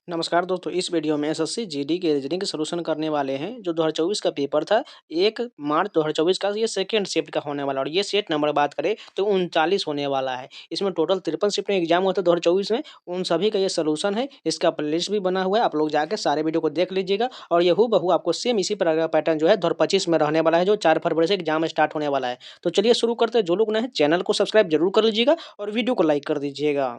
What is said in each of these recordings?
नमस्कार दोस्तों, इस वीडियो में एसएससी जीडी के रीजनिंग के सॉल्यूशन करने वाले हैं। जो 2024 का पेपर था 1 मार्च 2024 का, ये सेकंड शिफ्ट का होने वाला है और ये सेट नंबर बात करें तो 39 होने वाला है। इसमें टोटल 53 शिफ्ट में एग्जाम होता है 2024 में। उन सभी का ये सॉल्यूशन है। इसका प्लेलिस्ट भी बना हुआ है, आप लोग जाकर सारे वीडियो को देख लीजिएगा और ये हूबहू आपको सेम इसी प्रकार का पैटर्न जो है 2025 में रहने वाला है, जो 4 फरवरी से एग्जाम स्टार्ट होने वाला है। तो चलिए शुरू करते हैं। जो लोग नए हैं चैनल को सब्सक्राइब जरूर कर लीजिएगा और वीडियो को लाइक कर दीजिएगा।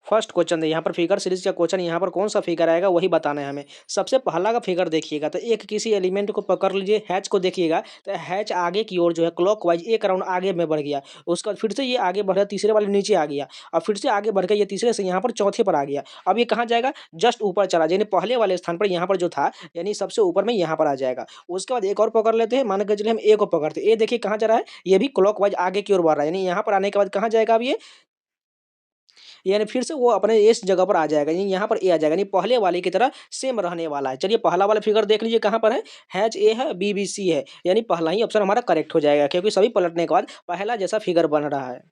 फर्स्ट क्वेश्चन है यहाँ पर, फिगर सीरीज का क्वेश्चन। यहाँ पर कौन सा फिगर आएगा वही बताना है हमें। सबसे पहला का फिगर देखिएगा तो एक किसी एलिमेंट को पकड़ लीजिए, हैच को देखिएगा तो हैच आगे की ओर जो है क्लॉकवाइज एक राउंड आगे में बढ़ गया। उसके बाद फिर से ये आगे बढ़ा, तीसरे वाले नीचे आ गया और फिर से आगे बढ़ के ये तीसरे से यहाँ पर चौथे पर आ गया। अब ये कहाँ जाएगा? जस्ट ऊपर चला, यानी पहले वाले स्थान पर यहाँ पर जो था, यानी सबसे ऊपर में यहाँ पर आ जाएगा। उसके बाद एक और पकड़ लेते हैं, मान के चलिए हम ए को पकड़ते हैं। ए देखिए कहाँ जा रहा है, ये भी क्लॉकवाइज आगे की ओर बढ़ रहा है, यानी यहाँ पर आने के बाद कहाँ जाएगा अब ये, यानी फिर से वो अपने इस जगह पर आ जाएगा, यानी यहाँ पर ए आ जाएगा, यानी पहले वाले की तरह सेम रहने वाला है। चलिए पहला वाला फिगर देख लीजिए कहाँ पर है, हैच ए है, बी बी सी है, यानी पहला ही ऑप्शन हमारा करेक्ट हो जाएगा क्योंकि सभी पलटने के बाद पहला जैसा फिगर बन रहा है।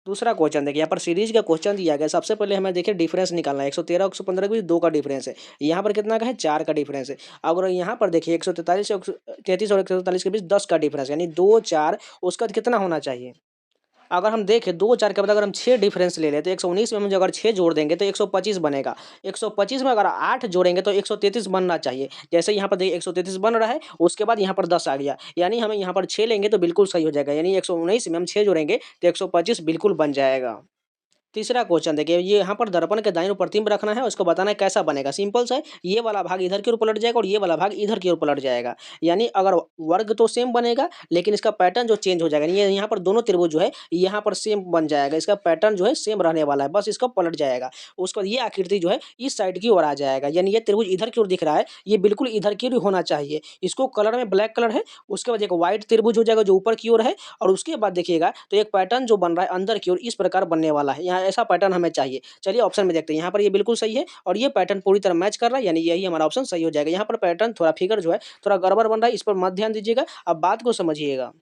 दूसरा क्वेश्चन देखिए, यहाँ पर सीरीज का क्वेश्चन दिया गया। सबसे पहले हमें देखिए डिफरेंस निकालना है। 113 115 के बीच 2 का डिफरेंस है। यहाँ पर कितना का है? 4 का डिफरेंस है। अगर यहाँ पर देखिए 143 और 133 और 143 के बीच 10 का डिफरेंस, यानी 2 4, उसका कितना होना चाहिए? अगर हम देखें 2 4 के बाद अगर हम 6 डिफरेंस ले लें तो 119 में हम जो अगर 6 जोड़ देंगे तो 125 बनेगा। 125 में अगर 8 जोड़ेंगे तो 133 बनना चाहिए। जैसे यहाँ पर देखिए 133 बन रहा है, उसके बाद यहाँ पर 10 आ गया, यानी हमें यहाँ पर 6 लेंगे तो बिल्कुल सही हो जाएगा, यानी 119 में हम 6 जोड़ेंगे तो 125 बिल्कुल बन जाएगा। तीसरा क्वेश्चन देखिए, ये यहाँ पर दर्पण के दाईं ओर प्रतिबिंब रखना है, उसको बताना है कैसा बनेगा। सिंपल सा है, ये वाला भाग इधर की ओर पलट जाएगा और ये वाला भाग इधर की ओर पलट जाएगा। यानी अगर वर्ग तो सेम बनेगा लेकिन इसका पैटर्न जो चेंज हो जाएगा, ये यहाँ पर दोनों त्रिभुज जो है यहाँ पर सेम बन जाएगा, इसका पैटर्न जो है सेम रहने वाला है, बस इसका पलट जाएगा। उसके बाद ये आकृति जो है इस साइड की ओर आ जाएगा, यानी ये त्रिभुज इधर की ओर दिख रहा है, ये बिल्कुल इधर की ओर होना चाहिए। इसको कलर में ब्लैक कलर है। उसके बाद एक व्हाइट त्रिभुज हो जाएगा जो ऊपर की ओर है और उसके बाद देखिएगा तो एक पैटर्न जो बन रहा है अंदर की ओर इस प्रकार बनने वाला है। यहाँ ऐसा पैटर्न हमें चाहिए। चलिए ऑप्शन में देखते हैं, यहाँ पर ये बिल्कुल सही है और ये पैटर्न पूरी तरह मैच कर रहा है, यानी यही हमारा ऑप्शन सही हो जाएगा। यहाँ पर पैटर्न थोड़ा फिगर जो है थोड़ा गड़बड़ बन रहा है, इस पर मत ध्यान दीजिएगा, अब बात को समझिएगा।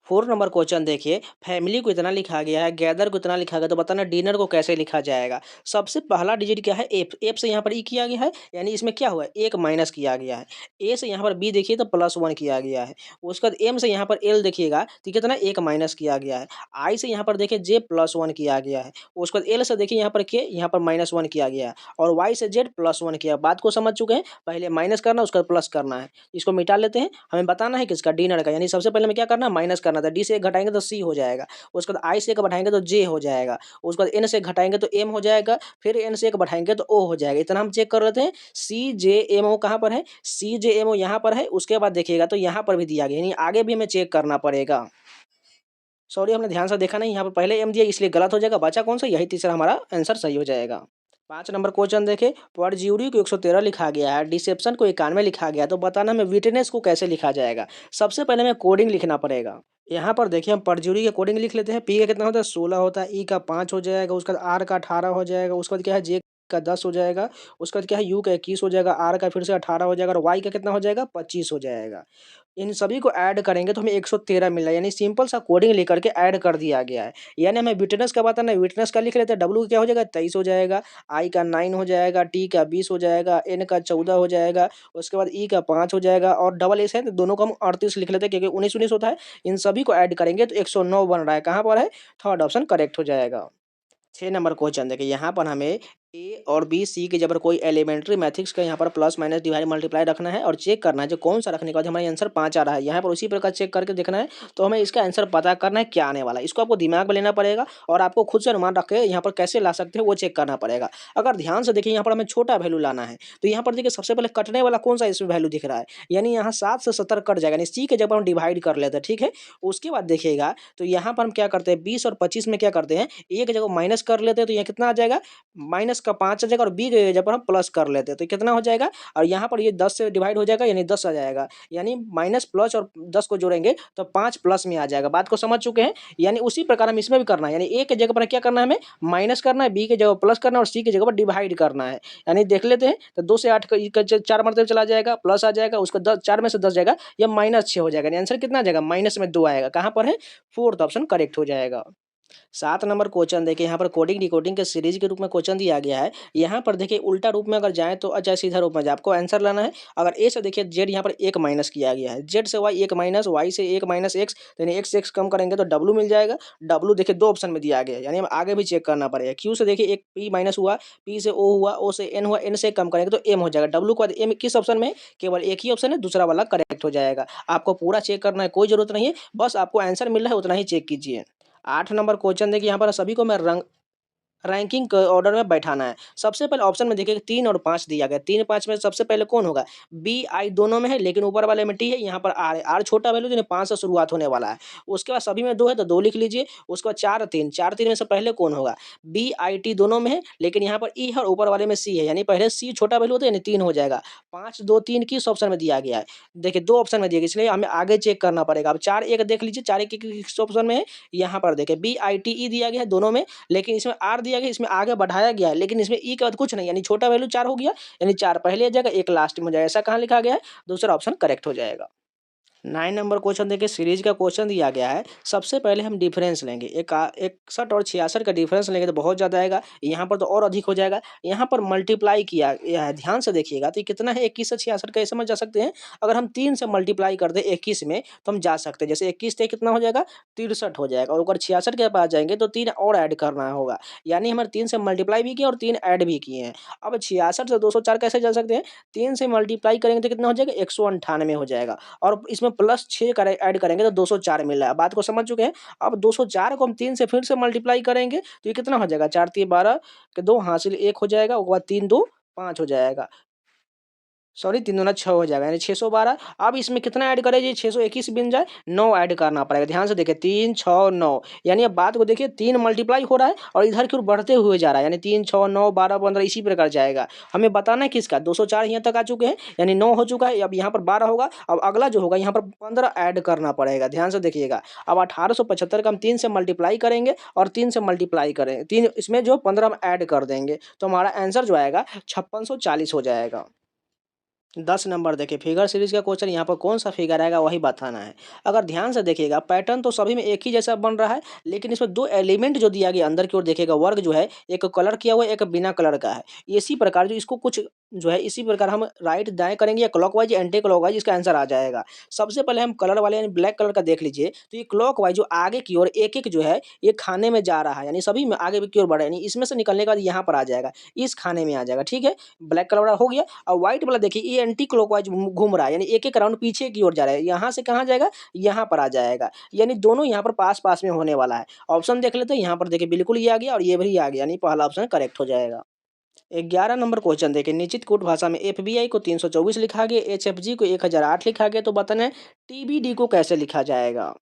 4 नंबर क्वेश्चन देखिए, फैमिली को इतना लिखा गया है, गैदर को इतना लिखा गया, तो बताना डिनर को कैसे लिखा जाएगा। सबसे पहला डिजिट क्या है? एफ। एफ से यहाँ पर ई किया गया है, यानी इसमें क्या हुआ है? एक माइनस किया गया है। ए से यहाँ पर बी देखिए तो +1 किया गया है। उसके बाद एम से यहाँ पर एल देखिएगा तो कितना एक माइनस किया गया है। आई से यहाँ पर देखिए जे +1 किया गया है। उसके बाद एल से देखिए यहाँ पर के, यहाँ पर -1 किया गया है और वाई से जेड +1 किया। बात को समझ चुके हैं, पहले माइनस करना उसका प्लस करना है। इसको मिटा लेते हैं, हमें बताना है किसका? डिनर का, यानी सबसे पहले हमें क्या करना है? माइनस करना था। डी से एक घटाएंगे तो सी हो जाएगा। उसके बाद आई से एक बढ़ाएंगे तो जे हो जाएगा। उसके बाद एन से घटाएंगे तो एम हो जाएगा, फिर एन से एक बढ़ाएंगे तो ओ हो जाएगा। इतना हम चेक कर लेते हैं। सी जे एम ओ कहाँ पर है? सी जे एम ओ यहाँ पर है। उसके बाद देखिएगा तो यहाँ पर भी दिया गया, यानी आगे भी हमें चेक करना पड़ेगा। सॉरी हमने ध्यान से देखा नहीं, यहाँ पर पहले एम दिया इसलिए गलत हो जाएगा। बचा कौन सा? यही तीसरा हमारा आंसर सही हो जाएगा। 5 नंबर क्वेश्चन देखे, परज्यूरी को 113 लिखा गया है, डिसेप्शन को 91 लिखा गया, तो बताना हमें विटनेस को कैसे लिखा जाएगा। सबसे पहले हमें कोडिंग लिखना पड़ेगा। यहाँ पर देखिए हम परज्यूरी का कोडिंग लिख लेते हैं। पी का कितना होता है? 16 होता है। ई का 5 हो जाएगा। उसके बाद आर का 18 हो जाएगा। उसके बाद क्या है? जे का 10 हो जाएगा। उसके बाद क्या है? यू का 21 हो जाएगा। आर का फिर से 18 हो जाएगा और वाई का कितना हो जाएगा? 25 हो जाएगा। इन सभी को ऐड करेंगे तो हमें 113 मिल रहा है, यानी सिंपल सा कोडिंग लेकर के ऐड कर दिया गया है। यानी हमें विटनेस का बताना है, विटनेस का लिख लेते हैं। डब्ल्यू क्या हो जाएगा? 23 हो जाएगा। आई का 9 हो जाएगा। टी का 20 हो जाएगा। एन का 14 हो जाएगा। उसके बाद ई का 5 हो जाएगा और डबल एस है तो दोनों को हम 38 लिख लेते हैं क्योंकि 19 19 होता है। इन सभी को ऐड करेंगे तो 109 बन रहा है। कहाँ पर है? थर्ड ऑप्शन करेक्ट हो जाएगा। 6 नंबर क्वेश्चन देखिए, यहाँ पर हमें ए और बी सी के जब कोई एलिमेंट्री मैथ्रिक्स का यहाँ पर प्लस माइनस डिवाइड मल्टीप्लाई रखना है और चेक करना है जो कौन सा रखने के बाद हमारा आंसर 5 आ रहा है। यहाँ पर उसी प्रकार चेक करके देखना है, तो हमें इसका आंसर पता करना है क्या आने वाला है। इसको आपको दिमाग में लेना पड़ेगा और आपको खुद से अनुमान रख के यहाँ पर कैसे ला सकते हैं वो चेक करना पड़ेगा। अगर ध्यान से देखिए यहाँ पर हमें छोटा वैल्यू लाना है तो यहाँ पर देखिए सबसे पहले कटने वाला कौन सा इसमें वैल्यू दिख रहा है, यानी यहाँ 7 से 70 कट जाएगा, यानी सी के जब हम डिवाइड कर लेते हैं। ठीक है, उसके बाद देखिएगा तो यहाँ पर हम क्या करते हैं, 20 और 25 में क्या करते हैं, एक जगह माइनस कर लेते हैं तो यहाँ कितना आ जाएगा? माइनस का 5 आ जाएगा और बी के जब हम प्लस कर लेते हैं तो कितना हो जाएगा? और यहाँ पर ये 10 से डिवाइड हो जाएगा यानी 10 आ जाएगा, यानी माइनस प्लस और 10 को जोड़ेंगे तो 5 प्लस में आ जाएगा। बात को समझ चुके हैं? यानी उसी प्रकार हम इसमें भी करना है, यानी ए के जगह पर क्या करना है, हमें माइनस करना है, बी के जगह प्लस करना है और सी की जगह पर डिवाइड करना है। यानी देख लेते हैं तो 2 से 8 का 4 मरतबे चला जाएगा, प्लस आ जाएगा, उसका 10 4 में से 10 जाएगा, यह -6 हो जाएगा। आंसर कितना आ जाएगा? माइनस में 2 आएगा। कहाँ पर है? फोर्थ ऑप्शन करेक्ट हो जाएगा। 7 नंबर क्वेश्चन देखिए, यहाँ पर कोडिंग डिकोडिंग के सीरीज के रूप में क्वेश्चन दिया गया है। यहाँ पर देखिए उल्टा रूप में अगर जाएँ तो चाहे सीधा रूप में जाए, आपको आंसर लाना है। अगर ए से देखिए जेड यहाँ पर 1 माइनस किया गया है, जेड से वाई 1 माइनस, वाई से 1 माइनस एक्स, यानी एक्स से एक्स कम करेंगे तो डब्लू मिल जाएगा। डब्लू देखिए 2 ऑप्शन में दिया गया है, यानी हम आगे भी चेक करना पड़ेगा। क्यू से देखिए एक पी माइनस हुआ, पी से ओ हुआ, ओ से एन हुआ, एन से कम करेंगे तो एम हो जाएगा। डब्लू के बाद एम किस ऑप्शन में है? केवल एक ही ऑप्शन है, दूसरा वाला करेक्ट हो जाएगा। आपको पूरा चेक करना है, कोई ज़रूरत नहीं है, बस आपको आंसर मिल रहा है उतना ही चेक कीजिए। 8 नंबर क्वेश्चन देखिए, यहाँ पर सभी को मैं रैंकिंग क ऑर्डर में बैठाना है। सबसे पहले ऑप्शन में देखिए 3 और 5 दिया गया है। 3 5 में सबसे पहले कौन होगा? बी, आई दोनों में है, लेकिन ऊपर वाले में टी है, यहाँ पर आर है। आर छोटा वैल्यू यानी 5 से शुरुआत होने वाला है। उसके बाद सभी में 2 है तो 2 लिख लीजिए। उसके बाद 4 3, 4 3 में से पहले कौन होगा? बी, आई, टी दोनों में है, लेकिन यहाँ पर ई है और ऊपर वाले में सी है, यानी पहले सी छोटा वैल्यू होता है, यानी 3 हो जाएगा। 5 2 3 किस ऑप्शन में दिया गया है? देखिए 2 ऑप्शन में दिया गया, इसलिए हमें आगे चेक करना पड़ेगा। अब 4 1 देख लीजिए, 4 1 किस ऑप्शन में है? यहाँ पर देखिए बी, आई, टी, ई दिया गया है दोनों में, लेकिन इसमें आर दिया गया, इसमें आगे बढ़ाया गया है, लेकिन इसमें ई के बाद कुछ नहीं, यानी छोटा वैल्यू 4 हो गया, यानी 4 पहले आ जाएगा, 1 लास्ट में हो जाएगा। ऐसा कहाँ लिखा गया है? दूसरा ऑप्शन करेक्ट हो जाएगा। 9 नंबर क्वेश्चन देखिए, सीरीज का क्वेश्चन दिया गया है। सबसे पहले हम डिफरेंस लेंगे, 61 और 66 का डिफरेंस लेंगे तो बहुत ज़्यादा आएगा, यहाँ पर तो और अधिक हो जाएगा। यहाँ पर मल्टीप्लाई किया गया है, ध्यान से देखिएगा तो ये कितना है? 21 से 66 कैसे समझ जा सकते हैं? अगर हम 3 से मल्टीप्लाई कर दें 21 में तो हम जा सकते हैं। जैसे 21 से कितना हो जाएगा? 63 हो जाएगा, और अगर 66 के पास जाएंगे तो 3 और ऐड करना होगा, यानी हमारे 3 से मल्टीप्लाई भी किए और 3 ऐड भी किए हैं। अब 66 से 204 कैसे जा सकते हैं? 3 से मल्टीप्लाई करेंगे तो कितना हो जाएगा? 198 हो जाएगा, और इसमें प्लस 6 ऐड करेंगे तो 204 मिल रहा है। बात को समझ चुके हैं? अब 204 को हम 3 से फिर से मल्टीप्लाई करेंगे तो ये कितना हो जाएगा? 4 3 12 के 2 हासिल 1 हो जाएगा, उसके बाद 3 2 5 हो जाएगा। सॉरी 3 दूना 6 हो जाएगा, यानी 612। अब इसमें कितना ऐड करें? ये 621 बन जाए, 9 ऐड करना पड़ेगा। ध्यान से देखिए 3 6 9, यानी अब बात को देखिए 3 मल्टीप्लाई हो रहा है और इधर की ओर बढ़ते हुए जा रहा है, यानी 3 6 9 12 15 इसी प्रकार जाएगा। हमें बताना है किसका? 204 यहाँ तक आ चुके हैं, यानी 9 हो चुका है। अब यहाँ पर 12 होगा, अब अगला जो होगा यहाँ पर 15 ऐड करना पड़ेगा। ध्यान से देखिएगा, अब 1875 का हम 3 से मल्टीप्लाई करेंगे और 3 से मल्टीप्लाई करें 3, इसमें जो 15 हम ऐड कर देंगे तो हमारा आंसर जो आएगा 5640 हो जाएगा। 10 नंबर देखिए, फिगर सीरीज का क्वेश्चन, यहाँ पर कौन सा फिगर आएगा वही बताना है। अगर ध्यान से देखिएगा पैटर्न तो सभी में एक ही जैसा बन रहा है, लेकिन इसमें 2 एलिमेंट जो दिया गया अंदर की ओर देखिएगा, वर्ग जो है एक कलर किया हुआ है, एक बिना कलर का है। इसी प्रकार जो इसको कुछ जो है इसी प्रकार हम राइट दाएं करेंगे या क्लॉकवाइज एंटी क्लॉकवाइज, इसका आंसर आ जाएगा। सबसे पहले हम कलर वाले यानी ब्लैक कलर का देख लीजिए, तो ये क्लॉकवाइज जो आगे की ओर एक एक जो है ये खाने में जा रहा है, यानी सभी में आगे की ओर बढ़ रहा है, यानी इसमें से निकलने के बाद यहाँ पर आ जाएगा, इस खाने में आ जाएगा। ठीक है, ब्लैक कलर वाला हो गया। और व्हाइट वाला देखिए ये एंटी क्लॉकवाइज घूम रहा है, यानी एक एक राउंड पीछे की ओर जा रहा है। यहाँ से कहाँ जाएगा? यहाँ पर आ जाएगा, यानी दोनों यहाँ पर पास पास में होने वाला है। ऑप्शन देख लेते हैं, यहाँ पर देखिए बिल्कुल ये आ गया और ये भी आ गया, यानी पहला ऑप्शन करेक्ट हो जाएगा। 11 नंबर क्वेश्चन देखिए, निश्चित कूट भाषा में एफबीआई को 324 लिखा गया, एचएफजी को 1008 लिखा गया, तो बताना है टीबीडी को कैसे लिखा जाएगा।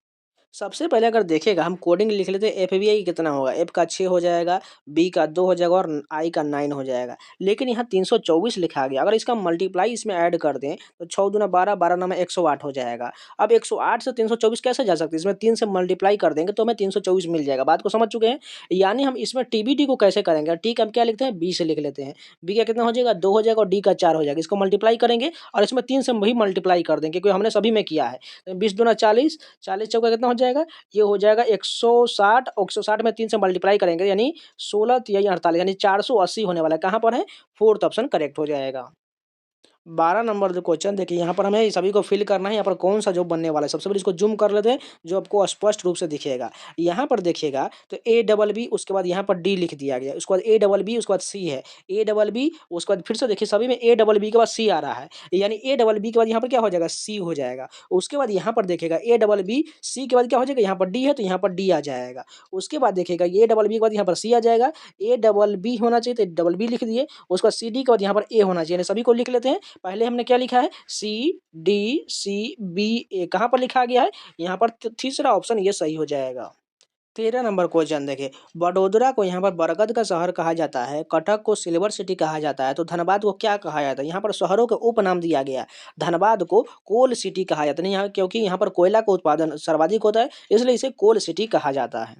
सबसे पहले अगर देखिएगा हम कोडिंग लिख लेते हैं, एफबीआई कितना होगा? एफ का 6 हो जाएगा, बी का 2 हो जाएगा और आई का 9 हो जाएगा, लेकिन यहाँ 324 लिखा गया। अगर इसका मल्टीप्लाई इसमें ऐड कर दें तो 6 दूना 12, 12 नाम 108 हो जाएगा। अब 108 से 324 कैसे जा सकते हैं? इसमें 3 से मल्टीप्लाई कर देंगे तो हमें 324 मिल जाएगा। बात को समझ चुके हैं? यानी हम इसमें टीबीटी को कैसे करेंगे? टी का हम क्या लिखते हैं? बी से लिख लेते हैं। बी का कितना हो जाएगा? 2 हो जाएगा और डी का 4 हो जाएगा। इसको मल्टीप्लाई करेंगे और इसमें 3 से भी मल्टीप्लाई कर देंगे, क्योंकि हमने सभी में किया है। 20 दूना 40, 40 चौका कितना हो जाएगा? ये हो जाएगा 160, 160 में 3 से मल्टीप्लाई करेंगे, यानी 16 तिहाई 48, यानी 480 होने वाला है। कहाँ पर है? फोर्थ ऑप्शन करेक्ट हो जाएगा। 12 नंबर जो क्वेश्चन देखिए, यहाँ पर हमें सभी को फिल करना है। यहाँ पर कौन सा जॉब बनने वाला है? सबसे पहले इसको जूम कर लेते हैं, जो आपको स्पष्ट रूप से दिखेगा। यहाँ पर देखिएगा तो ए डबल बी, उसके बाद यहाँ पर डी लिख दिया गया, उसके बाद ए डबल बी, उसके बाद सी है, ए डबल बी, उसके बाद फिर से देखिए सभी में ए डबल बी के बाद सी आ रहा है, यानी ए डबल बी के बाद यहाँ पर क्या हो जाएगा? सी हो जाएगा। उसके बाद यहाँ पर देखिएगा ए डबल बी, सी के बाद क्या हो जाएगा? यहाँ पर डी है तो यहाँ पर डी आ जाएगा। उसके बाद देखिएगा ए डबल बी के बाद यहाँ पर सी आ जाएगा, ए डबल बी होना चाहिए तो डबल बी लिख दिए। उसके बाद सी डी के बाद यहाँ पर ए होना चाहिए, यानी सभी को लिख लेते हैं। पहले हमने क्या लिखा है? सी डी सी बी ए, कहाँ पर लिखा गया है? यहाँ पर तीसरा ऑप्शन ये सही हो जाएगा। 13 नंबर क्वेश्चन देखिए, वडोदरा को यहाँ पर बरगद का शहर कहा जाता है, कटक को सिल्वर सिटी कहा जाता है, तो धनबाद को क्या कहा जाता है? यहाँ पर शहरों के उपनाम दिया गया। धनबाद को कोल सिटी कहा जाता है, यहाँ क्योंकि यहाँ पर कोयला का उत्पादन सर्वाधिक होता है, इसलिए इसे कोल सिटी कहा जाता है।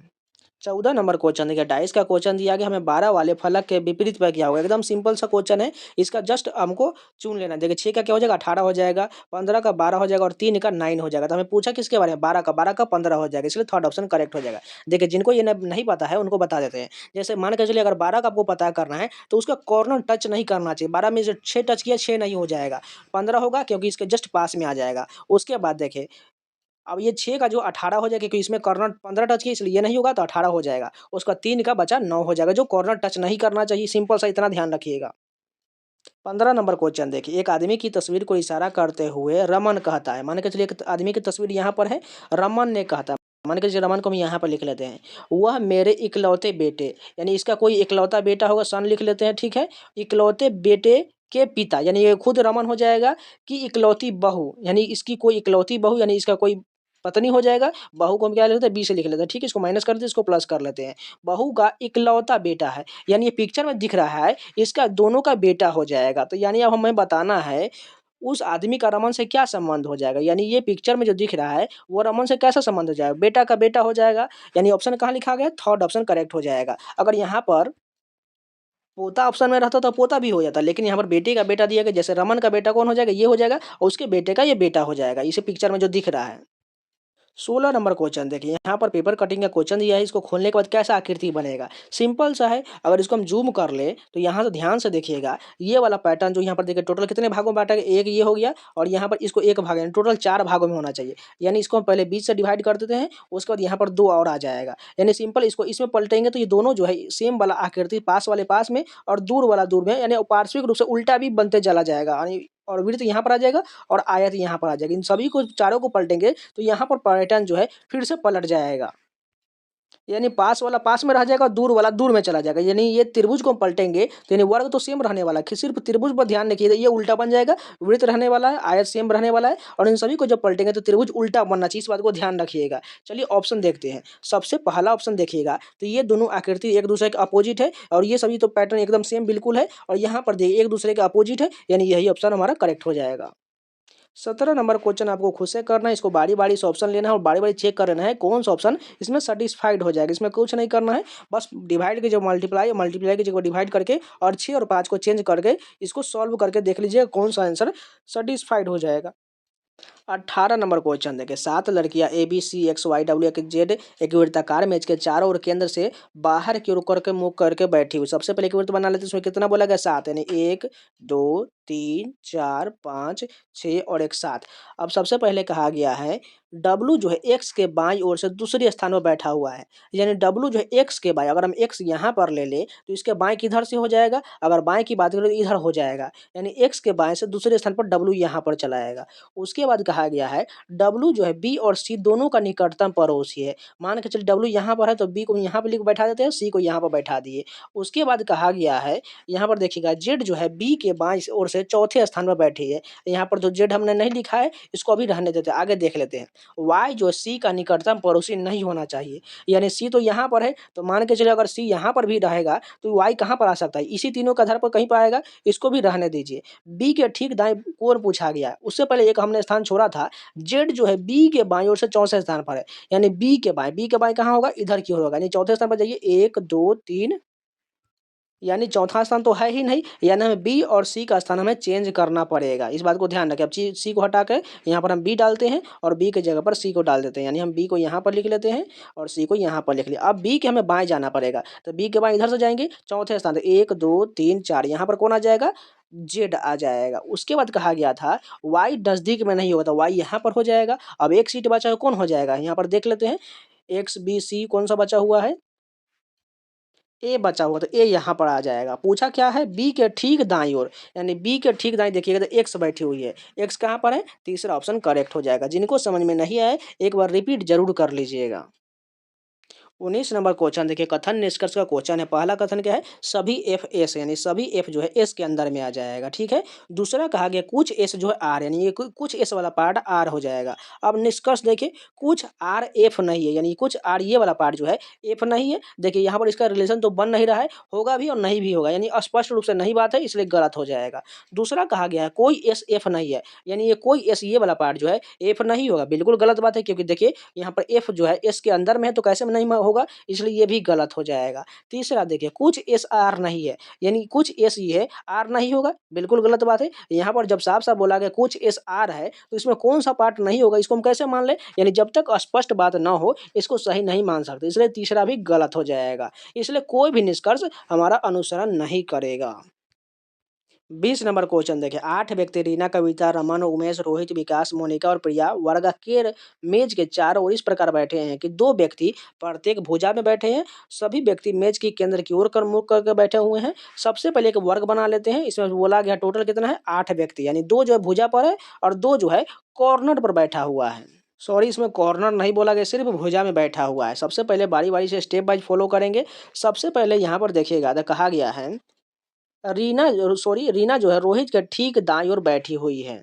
14 नंबर क्वेश्चन देखिए, डाइस का क्वेश्चन दिया गया हमें 12 वाले फलक के विपरीत पर क्या होगा। एकदम सिंपल सा क्वेश्चन है, इसका जस्ट हमको चुन लेना है। देखिए 6 का क्या हो जाएगा 18 हो जाएगा, 15 का 12 हो जाएगा और 3 का 9 हो जाएगा। तो हमें पूछा किसके बारे में, 12 का 15 हो जाएगा, इसलिए थर्ड ऑप्शन करेक्ट हो जाएगा। देखिए जिनको ये नहीं पता है उनको बता देते हैं। जैसे मान के चलिए अगर 12 का आपको पता करना है तो उसका कॉर्नर टच नहीं करना चाहिए। 12 में से 6 टच किया 6 नहीं हो जाएगा, 15 होगा क्योंकि इसके जस्ट पास में आ जाएगा। उसके बाद देखिए अब ये 6 का जो 18 हो जाएगा क्योंकि इसमें कॉर्नर 15 टच किया इसलिए ये नहीं होगा तो 18 हो जाएगा। उसका 3 का बचा 9 हो जाएगा, जो कॉर्नर टच नहीं करना चाहिए। सिंपल सा इतना ध्यान रखिएगा। 15 नंबर क्वेश्चन देखिए, एक आदमी की तस्वीर को इशारा करते हुए रमन कहता है। मान के चलिए एक आदमी की तस्वीर यहाँ पर है, रमन ने कहता है। मान के चलिए रमन को हम यहाँ पर लिख लेते हैं, वह मेरे इकलौते बेटे, यानी इसका कोई इकलौता बेटा होगा, सन लिख लेते हैं, ठीक है। इकलौते बेटे के पिता, यानी ये खुद रमन हो जाएगा, कि इकलौती बहू, यानी इसकी कोई इकलौती बहू, यानी इसका कोई पत्नी हो जाएगा। बहू को हम क्या लिख लेते हैं, बी से लिख लेते हैं, ठीक है। इसको माइनस कर देते हैं, इसको प्लस कर लेते हैं। बहू का इकलौता बेटा है, यानी ये पिक्चर में दिख रहा है इसका दोनों का बेटा हो जाएगा। तो यानी अब हमें बताना है उस आदमी का रमन से क्या संबंध हो जाएगा। यानी ये पिक्चर में जो दिख रहा है वो रमन से कैसा संबंध हो जाएगा, बेटा का बेटा हो जाएगा। यानी ऑप्शन कहाँ लिखा गया, थर्ड ऑप्शन करेक्ट हो जाएगा। अगर यहाँ पर पोता ऑप्शन में रहता तो पोता भी हो जाता, लेकिन यहाँ पर बेटे का बेटा दिया गया, जैसे रमन का बेटा कौन हो जाएगा, ये हो जाएगा, और उसके बेटे का ये बेटा हो जाएगा, इसे पिक्चर में जो दिख रहा है। 16 नंबर क्वेश्चन देखिए, यहाँ पर पेपर कटिंग का क्वेश्चन दिया है। इसको खोलने के बाद कैसा आकृति बनेगा, सिंपल सा है। अगर इसको हम जूम कर ले तो यहाँ से ध्यान से देखिएगा, ये वाला पैटर्न जो यहाँ पर देखिए टोटल कितने भागों में बांटा गया, एक ये हो गया और यहाँ पर इसको एक भाग, यानी टोटल 4 भागों में होना चाहिए। यानी इसको हम पहले बीच से डिवाइड कर देते हैं, उसके बाद यहाँ पर 2 और आ जाएगा। यानी सिंपल इसको इसमें पलटेंगे तो ये दोनों जो है सेम वाला आकृति, पास वाले पास में और दूर वाला दूर में, यानी पार्श्विक रूप से उल्टा भी बनते चला जाएगा। यानी और वृत्त यहाँ पर आ जाएगा और आयत यहाँ पर आ जाएगा। इन सभी को चारों को पलटेंगे तो यहाँ पर पैटर्न जो है फिर से पलट जाएगा। यानी पास वाला पास में रह जाएगा और दूर वाला दूर में चला जाएगा। यानी ये त्रिभुज को हम पलटेंगे तो यानी वर्ग तो सेम रहने वाला है, सिर्फ त्रिभुज पर ध्यान रखिए, ये उल्टा बन जाएगा, वृत्त रहने वाला है, आयत सेम रहने वाला है, और इन सभी को जब पलटेंगे तो त्रिभुज उल्टा बनना चाहिए। इस बात को ध्यान रखिएगा। चलिए ऑप्शन देखते हैं। सबसे पहला ऑप्शन देखिएगा तो ये दोनों आकृति एक दूसरे के अपोजिट है, और ये सभी तो पैटर्न एकदम सेम बिल्कुल है, और यहाँ पर देखिए एक दूसरे के अपोजिट है, यानी यही ऑप्शन हमारा करेक्ट हो जाएगा। 17 नंबर क्वेश्चन आपको खुद से करना है। इसको बारी बारी से ऑप्शन लेना है और बारी बारी चेक कर लेना है कौन सा ऑप्शन इसमें सेटिस्फाइड हो जाएगा। इसमें कुछ नहीं करना है, बस डिवाइड की जब मल्टीप्लाई की जगह डिवाइड करके और 6 और 5 को चेंज करके इसको सॉल्व करके देख लीजिएगा कौन सा आंसर सेटिस्फाइड हो जाएगा। 18 नंबर क्वेश्चन देखिए, 7 लड़कियां A B C X Y W X Z एक वृत्ताकार मेज के चारों ओर केंद्र से बाहर की ओर करके मुख करके बैठी हुई। सबसे पहले एक वृत्त बना लेते हैं, उसमें कितना बोला गया 7, यानी 1 2 3 4 5 6 और एक 7। अब सबसे पहले कहा गया है डब्लू जो है एक्स के बाईं ओर से दूसरे स्थान पर बैठा हुआ है। यानी डब्लू जो है एक्स के बाईं, अगर हम एक्स यहाँ पर ले ले तो इसके बाएं किधर से हो जाएगा, अगर बाएं की बात करें तो इधर हो जाएगा। यानी एक्स के बाएं से दूसरे स्थान पर डब्लू यहाँ पर चला आएगा। उसके बाद कहा गया है डब्लू जो है बी और सी दोनों का निकटतम पड़ोसी है। मान के चलिए डब्लू यहाँ पर है तो बी को यहाँ पर लिख बैठा देते हैं, सी को यहाँ पर बैठा दिए। उसके बाद कहा गया है यहाँ पर देखिएगा जेड जो है बी के बाईं ओर से चौथे स्थान पर बैठी है। यहाँ पर तो जेड हमने नहीं लिखा है, इसको अभी रहने देते हैं, आगे देख लेते हैं। वाई जो सी का निकटतम पड़ोसी नहीं होना चाहिए। यानी सी तो यहाँ पर है, तो मान के चलिए अगर सी यहाँ पर भी रहेगा तो वाई कहाँ पर आ सकता है, इसी तीनों का आधार पर कहीं पर आएगा, इसको भी रहने दीजिए। बी के ठीक दाएं कौन पूछा गया है, उससे पहले एक हमने स्थान छोड़ा था। जेड जो है बी के बाईं ओर से चौथे स्थान पर है, यानी बी के बाईं कहाँ होगा, इधर की ओर होगा। यानी चौथे स्थान पर जाइए, 1 2 3, यानी चौथा स्थान तो है ही नहीं, यानी हमें बी और सी का स्थान हमें चेंज करना पड़ेगा। इस बात को ध्यान रखें। अब सी को हटा के यहाँ पर हम बी डालते हैं और बी के जगह पर सी को डाल देते हैं। यानी हम बी को यहाँ पर लिख लेते हैं और सी को यहाँ पर लिख लिया। अब बी के हमें बाएं जाना पड़ेगा, तो बी के बाएं इधर से जाएंगे, चौथे स्थान 1 2 3 4, यहाँ पर कौन आ जाएगा, जेड आ जाएगा। उसके बाद कहा गया था वाई नजदीक में नहीं होगा, तो वाई यहाँ पर हो जाएगा। अब एक सीट बचा है, कौन हो जाएगा, यहाँ पर देख लेते हैं। एक्स बी सी कौन सा बचा हुआ है, ए बचा हुआ, तो ए यहाँ पर आ जाएगा। पूछा क्या है, बी के ठीक दाईं ओर, यानी बी के ठीक दाईं देखिएगा तो एक्स बैठी हुई है, एक्स कहाँ पर है, तीसरा ऑप्शन करेक्ट हो जाएगा। जिनको समझ में नहीं आए एक बार रिपीट जरूर कर लीजिएगा। 19 नंबर क्वेश्चन देखिए, कथन निष्कर्ष का क्वेश्चन है। पहला कथन क्या है, सभी एफ एस, यानी सभी एफ जो है एस के अंदर में आ जाएगा, ठीक है। दूसरा कहा गया कुछ एस जो है आर, यानी ये कुछ एस वाला पार्ट आर हो जाएगा। अब निष्कर्ष देखिए, कुछ आर एफ नहीं है, यानी कुछ आर ये वाला पार्ट जो है एफ नहीं है। देखिए यहाँ पर इसका रिलेशन तो बन नहीं रहा है, होगा भी और नहीं भी होगा, यानी स्पष्ट रूप से नहीं बात है, इसलिए गलत हो जाएगा। दूसरा कहा गया है कोई एस एफ नहीं है, यानी ये कोई एस ये वाला पार्ट जो है एफ नहीं होगा, बिल्कुल गलत बात है। क्योंकि देखिए यहाँ पर एफ जो है एस के अंदर में है, तो कैसे में नहीं होगा, होगा, इसलिए ये भी गलत हो जाएगा। तीसरा देखिए कुछ एस आर नहीं है, यानी कुछ एस ही है, आर नहीं होगा, बिल्कुल गलत बात है। यहाँ पर जब साफ-साफ बोला गया कुछ एस आर है, तो इसमें कौन-सा पार्ट नहीं होगा, इसको हम कैसे मान लें? यानी जब तक स्पष्ट बात ना हो, इसको सही नहीं मान सकते, इसलिए तीसरा भी गलत हो जाएगा। इसलिए कोई भी निष्कर्ष हमारा अनुसरण नहीं करेगा। 20 नंबर क्वेश्चन देखिए, 8 व्यक्ति रीना, कविता, रमन, उमेश, रोहित, विकास, मोनिका और प्रिया वर्गाकार मेज के चारों ओर इस प्रकार बैठे हैं कि 2 व्यक्ति प्रत्येक भुजा में बैठे हैं। सभी व्यक्ति मेज की केंद्र की ओर कर मुँह करके बैठे हुए हैं। सबसे पहले एक वर्ग बना लेते हैं। इसमें बोला गया टोटल कितना है 8 व्यक्ति, यानी 2 जो है भुजा पर है और 2 जो है कॉर्नर पर बैठा हुआ है। सॉरी, इसमें कॉर्नर नहीं बोला गया, सिर्फ भुजा में बैठा हुआ है। सबसे पहले बारी-बारी से स्टेप वाइज़ फॉलो करेंगे। सबसे पहले यहाँ पर देखिएगा तो कहा गया है रीना जो है रोहित के ठीक दाईं ओर बैठी हुई है।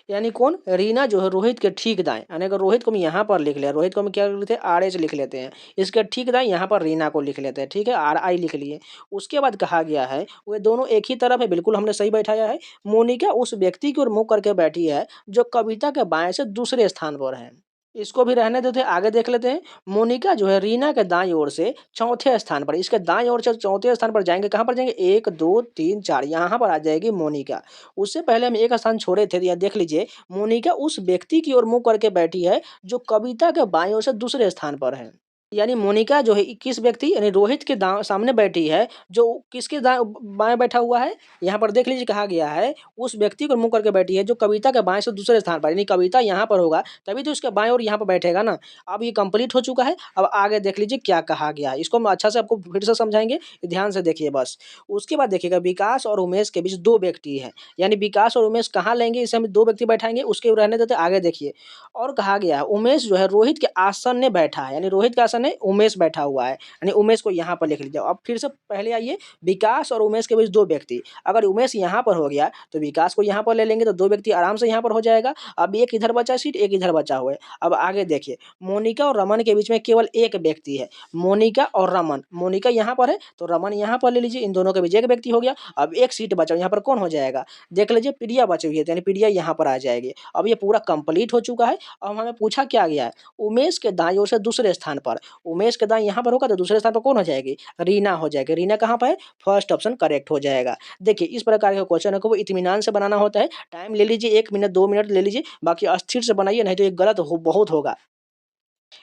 यानी कौन? रीना जो है रोहित के ठीक दाएँ, यानी अगर रोहित को हम यहाँ पर लिख लिया, रोहित को हम क्या लिख लेते हैं आरएच लिख लेते हैं। इसके ठीक दाएँ यहाँ पर रीना को लिख लेते हैं, ठीक है? आरआई लिख लिए। उसके बाद कहा गया है वे दोनों एक ही तरफ है, बिल्कुल हमने सही बैठाया है। मोनिका उस व्यक्ति की ओर मुँह करके बैठी है जो कविता के बाएँ से दूसरे स्थान पर है। इसको भी रहने देते हैं, आगे देख लेते हैं। मोनिका जो है रीना के दाईं ओर से चौथे स्थान पर, इसके दाईं ओर से चौथे स्थान पर जाएँगे, कहाँ पर जाएँगे? 1, 2, 3, 4 यहाँ पर आ जाएगी मोनिका। उससे पहले हम एक स्थान छोड़े थे, यहाँ देख लीजिए। मोनिका उस व्यक्ति की ओर मुँह करके बैठी है जो कविता के बाईं ओर से दूसरे स्थान पर है। यानी मोनिका जो है किस व्यक्ति यानी रोहित के सामने बैठी है, जो किसके बाएँ बैठा हुआ है? यहाँ पर देख लीजिए कहा गया है उस व्यक्ति को मुँह करके बैठी है जो कविता के बाएँ से दूसरे स्थान पर, यानी कविता यहाँ पर होगा तभी तो उसके बाएँ ओर यहाँ पर बैठेगा ना। अब ये कंप्लीट हो चुका है। अब आगे देख लीजिए क्या कहा गया है। इसको हम अच्छा से आपको फिर से समझाएँगे, ध्यान से देखिए बस। उसके बाद देखिएगा विकास और उमेश के बीच 2 व्यक्ति हैं, यानी विकास और उमेश कहाँ लेंगे, इसे हम 2 व्यक्ति बैठाएँगे, उसके रहने देते आगे देखिए। और कहा गया है उमेश जो है रोहित के आसन्न बैठा है, यानी रोहित के आसन्न उमेश बैठा हुआ है, यानी उमेश को यहाँ पर लिख लीजिए। अब फिर से पहले आइए, विकास और उमेश के बीच 2 व्यक्ति, अगर उमेश यहाँ पर हो गया तो विकास को यहाँ पर ले लेंगे तो 2 व्यक्ति आराम से यहाँ पर हो जाएगा। अब एक इधर बचा सीट, एक इधर बचा हुआ है। अब आगे देखिए, मोनिका और रमन के बीच में केवल एक व्यक्ति है, मोनिका और रमन। मोनिका यहाँ पर है तो रमन यहाँ पर ले लीजिए, इन दोनों के बीच एक व्यक्ति हो गया। अब एक सीट बचा, यहाँ पर कौन हो जाएगा? देख लीजिए प्रिया बची हुई है, यानी प्रिया यहाँ पर आ जाएगी। अब ये पूरा कंप्लीट हो चुका है। अब हमें पूछा क्या गया है? उमेश के दाईं ओर से दूसरे स्थान पर, उमेश के दाईं यहाँ पर होगा तो दूसरे स्थान पर कौन हो जाएगी? रीना हो जाएगी। रीना कहाँ पर है? फर्स्ट ऑप्शन करेक्ट हो जाएगा। देखिए इस प्रकार के क्वेश्चन को इत्मीनान से बनाना होता है। टाइम ले लीजिए, 1 मिनट 2 मिनट ले लीजिए, बाकी अस्थिर से बनाइए, नहीं तो ये गलत बहुत होगा।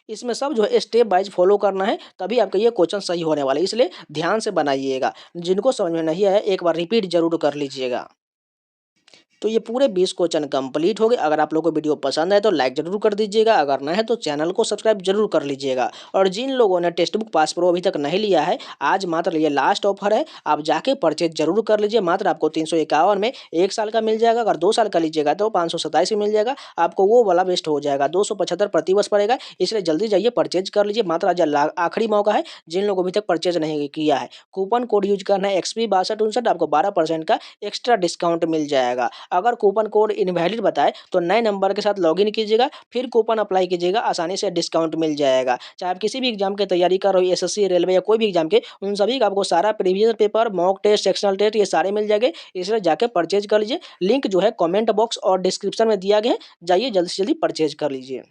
इसमें सब जो है स्टेप वाइज फॉलो करना है, तभी आपका ये क्वेश्चन सही होने वाला है, इसलिए ध्यान से बनाइएगा। जिनको समझ में नहीं आया एक बार रिपीट जरूर कर लीजिएगा। तो ये पूरे 20 क्वेश्चन कंप्लीट हो गए। अगर आप लोगों को वीडियो पसंद आए तो लाइक जरूर कर दीजिएगा, अगर नहीं है तो चैनल को सब्सक्राइब जरूर कर लीजिएगा। और जिन लोगों ने टेक्स्ट बुक पास प्रो अभी तक नहीं लिया है, आज मात्र ये लास्ट ऑफर है, आप जाके परचेज जरूर कर लीजिए। मात्र आपको 351 में 1 साल का मिल जाएगा, अगर 2 साल का लीजिएगा तो 527 में मिल जाएगा। आपको वो वाला बेस्ट हो जाएगा, 275 प्रति वर्ष पड़ेगा, इसलिए जल्दी जाइए परचेज कर लीजिए। मात्र आज आखिरी मौका है जिन लोगों अभी तक परचेज नहीं किया है। कूपन कोड यूज करना है XP6259, आपको 12% का एक्स्ट्रा डिस्काउंट मिल जाएगा। अगर कूपन कोड इनवैलिड बताए तो नए नंबर के साथ लॉगिन कीजिएगा, फिर कूपन अप्लाई कीजिएगा, आसानी से डिस्काउंट मिल जाएगा। चाहे आप किसी भी एग्जाम की तैयारी कर रहे हो, SSC, रेलवे या कोई भी एग्जाम के, उन सभी का आपको सारा previous paper, mock test, sectional test ये सारे मिल जाएंगे, इसलिए जाके परचेज कर लीजिए। लिंक जो है कमेंट बॉक्स और डिस्क्रिप्शन में दिया गया है, जाइए जल्दी से जल्दी परचेज कर लीजिए।